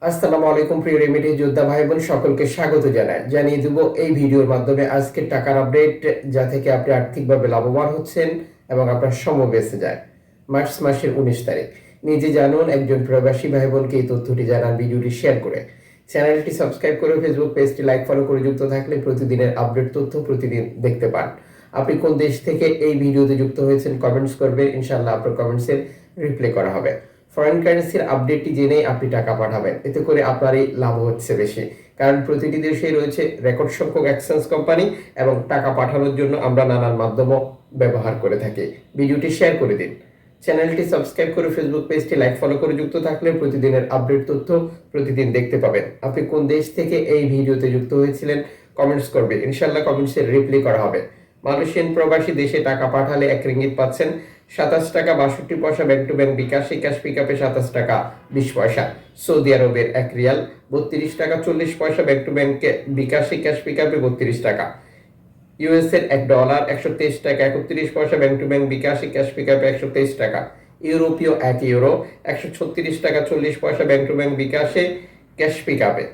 আসসালামু আলাইকুম প্রিয় রেমিডি যোদ্ধা ভাই বোন সকলকে স্বাগত জানিয়ে দেব এই ভিডিওর মাধ্যমে আজকের টাকার আপডেট, যা থেকে আপনি আর্থিকভাবে লাভবান হচ্ছেন এবং আপনার সময় বেঁচে যায়। মার্চ মাসের 19 তারিখ, নিজে জানুন, একজন প্রবাসী ভাই বোনকে এই তথ্যটি জানান ভিডিওটি শেয়ার করে। চ্যানেলটি সাবস্ক্রাইব করে ফেসবুক পেজটি লাইক ফলো করে যুক্ত থাকলে প্রতিদিনের আপডেট তথ্য প্রতিদিন দেখতে পান। আপনি কোন দেশ থেকে এই ভিডিওতে যুক্ত হয়েছেন কমেন্টস করবেন, ইনশাআল্লাহ আপনার কমেন্টসের রিপ্লাই করা হবে। ফরেন কারেন্সির আপডেটটি জেনেই আপনি টাকা পাঠাবেন, এতে করে আপনারই লাভ হচ্ছে বেশি, কারণ প্রতিটি দেশেই রয়েছে রেকর্ড সংখ্যক এক্সচেঞ্জ কোম্পানি এবং টাকা পাঠানোর জন্য আমরা নানান মাধ্যমও ব্যবহার করে থাকি। ভিডিওটি শেয়ার করে দিন, চ্যানেলটি সাবস্ক্রাইব করে ফেসবুক পেজটি লাইক ফলো করে যুক্ত থাকলে প্রতিদিনের আপডেট তথ্য প্রতিদিন দেখতে পাবেন। আপনি কোন দেশ থেকে এই ভিডিওতে যুক্ত হয়েছিলেন কমেন্টস করবে, ইনশাআল্লাহ কমেন্টসের রিপ্লাই করা হবে। মালয়েশিয়ান প্রবাসী দেশে টাকা পাঠালে 1 রিঙ্গিত পাচ্ছেন 27 টাকা 62 পয়সা, ব্যাংক টু ব্যাংক বিকাশে ক্যাশ পিকআপে 27 টাকা 20 পয়সা। সৌদি আরবের 1 রিয়াল 32 টাকা 40 পয়সা, ব্যাংক টু ব্যাংকে বিকাশে ক্যাশ পিকআপে 32 টাকা। ইউএস এর $1 123 টাকা 31 পয়সা, ব্যাংক টু ব্যাংক বিকাশে ক্যাশ পিকআপে 123 টাকা। ইউরোপীয় 1 ইউরো 136 টাকা 40 পয়সা, ব্যাংক টু ব্যাংক বিকাশে ক্যাশ পিকআপে।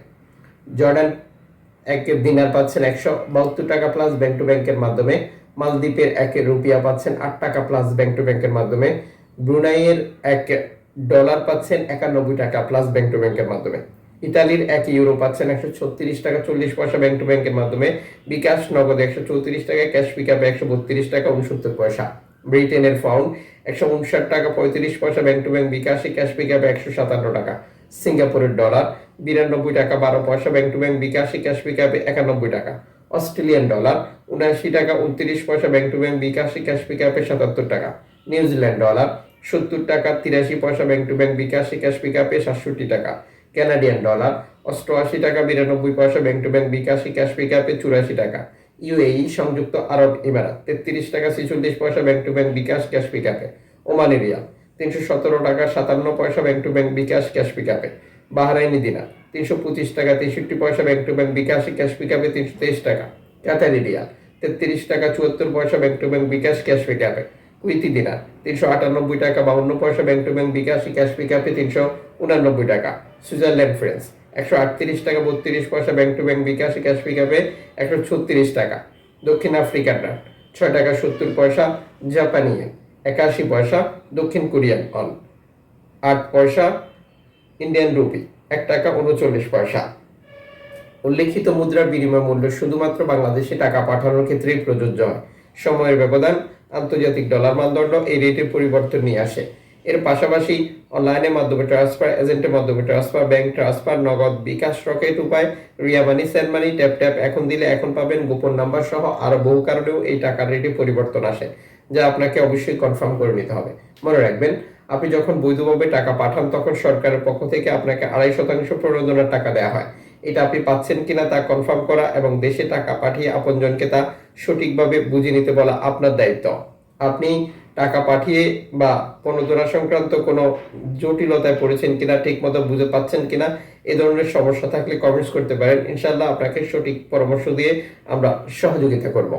জর্ডান 1 দিনার পাচ্ছেন 172 টাকা প্লাস ব্যাংক টু ব্যাংকের মাধ্যমে। মালদ্বীপের 1 রুপিয়া পাচ্ছেন 8 টাকা প্লাস ব্যাংক টু ব্যাংকের মাধ্যমে। ব্রুনাইয়ের $1 পাচ্ছেন 91 টাকা প্লাস ব্যাংক টু ব্যাংকের মাধ্যমে। ইতালির 1 ইউরো পাচ্ছেন 136 টাকা 40 পয়সা ব্যাংক টু ব্যাংকের মাধ্যমে। বিকাশ নগদে 134 টাকা, ক্যাশ পিকআপে 132 টাকা 69 পয়সা। ব্রিটেনের পাউন্ড 159 টাকা 35 পয়সা, ব্যাংক টু ব্যাংক বিকাশে ক্যাশ পিকআপে 157 টাকা। সিঙ্গাপুরের ডলার 92 টাকা 12 পয়সা, ব্যাংক টু ব্যাংক বিকাশে ক্যাশ পিকআপে 91 টাকা। অস্ট্রেলিয়ান ডলার 79 টাকা 29 পয়সা, ব্যাংক টু ব্যাংক বিকাশে ক্যাশ পিকআপে 77 টাকা। নিউজিল্যান্ড ডলার 70 টাকা 83 পয়সা, ব্যাংক টু ব্যাংক বিকাশে ক্যাশ পিকআপে 67 টাকা। কানাডিয়ান ডলার 88 টাকা 92 পয়সা, ব্যাংক টু ব্যাংক বিকাশে ক্যাশ পিকআপে 84 টাকা। ইউএই সংযুক্ত আরব ইমারাত 33 টাকা 46 পয়সা, bank to bank bKash cash পিকআপে। ওমানি রিয়াল 317 টাকা 57 পয়সা, bank to bank bKash cash পিকআপে। বাহরাইনি দিনার 325 টাকা 63 পয়সা, ব্যাংক টু ব্যাংক বিকাশে ক্যাশ পিকআপে 323 টাকা। কাতারি রিয়াল 33 টাকা 74 পয়সা, bank to bank bKash cash পিকআপে। কুইতি দিনার 398 টাকা 52 পয়সা, ব্যাংক টু ব্যাংক বিকাশে ক্যাশ পিকআপে 389 টাকা। সুইজারল্যান্ড ফ্রেন্স 138 টাকা 32 পয়সা, ব্যাংক টু ব্যাংক বিকাশে ক্যাশ পিকআপে 136 টাকা। দক্ষিণ আফ্রিকার ডাক 6 টাকা 70 পয়সা। জাপানি ইয়েন 81 পয়সা। দক্ষিণ কোরিয়ান অন 8 পয়সা। ইন্ডিয়ান রুপি 1 টাকা 39 পয়সা। উল্লেখিত মুদ্রার বিনিময় মূল্য শুধুমাত্র বাংলাদেশে টাকা পাঠানোর ক্ষেত্রেই প্রযোজ্য হয়। সময়ের ব্যবধান, আন্তর্জাতিক ডলার মানদণ্ড এই রেটের পরিবর্তন নিয়ে আসে। এর পাশাপাশি অনলাইনের মাধ্যমে ট্রান্সফার, এজেন্টের মাধ্যমে ট্রান্সফার, ব্যাংক ট্রান্সফার, নগদ, বিকাশ, রকেট উপায়, রিয়া মানি, সেন্ড মানি, ট্যাপ ট্যাপ এখন দিলে এখন পাবেন, গোপন নাম্বার সহ আরো বহু কারণেও এই টাকার রেটে পরিবর্তন আসে, যা আপনাকে অবশ্যই কনফার্ম করে নিতে হবে। মনে রাখবেন, আপনি যখন বৈধভাবে টাকা পাঠান তখন সরকারের পক্ষ থেকে আপনাকে 2.5% প্রণোদনার টাকা দেওয়া হয়। এটা আপনি পাচ্ছেন কিনা তা কনফার্ম করা এবং দেশে টাকা পাঠিয়ে আপনজনকে তা সঠিকভাবে বুঝে নিতে বলা আপনার দায়িত্ব। আপনি টাকা পাঠিয়ে বা প্রণোদনা সংক্রান্ত কোনো জটিলতায় পড়েছেন কিনা, ঠিক মতো বুঝে পাচ্ছেন কিনা, এ ধরনের সমস্যা থাকলে কমেন্টস করতে পারেন। ইনশাআল্লাহ আপনাকে সঠিক পরামর্শ দিয়ে আমরা সহযোগিতা করব।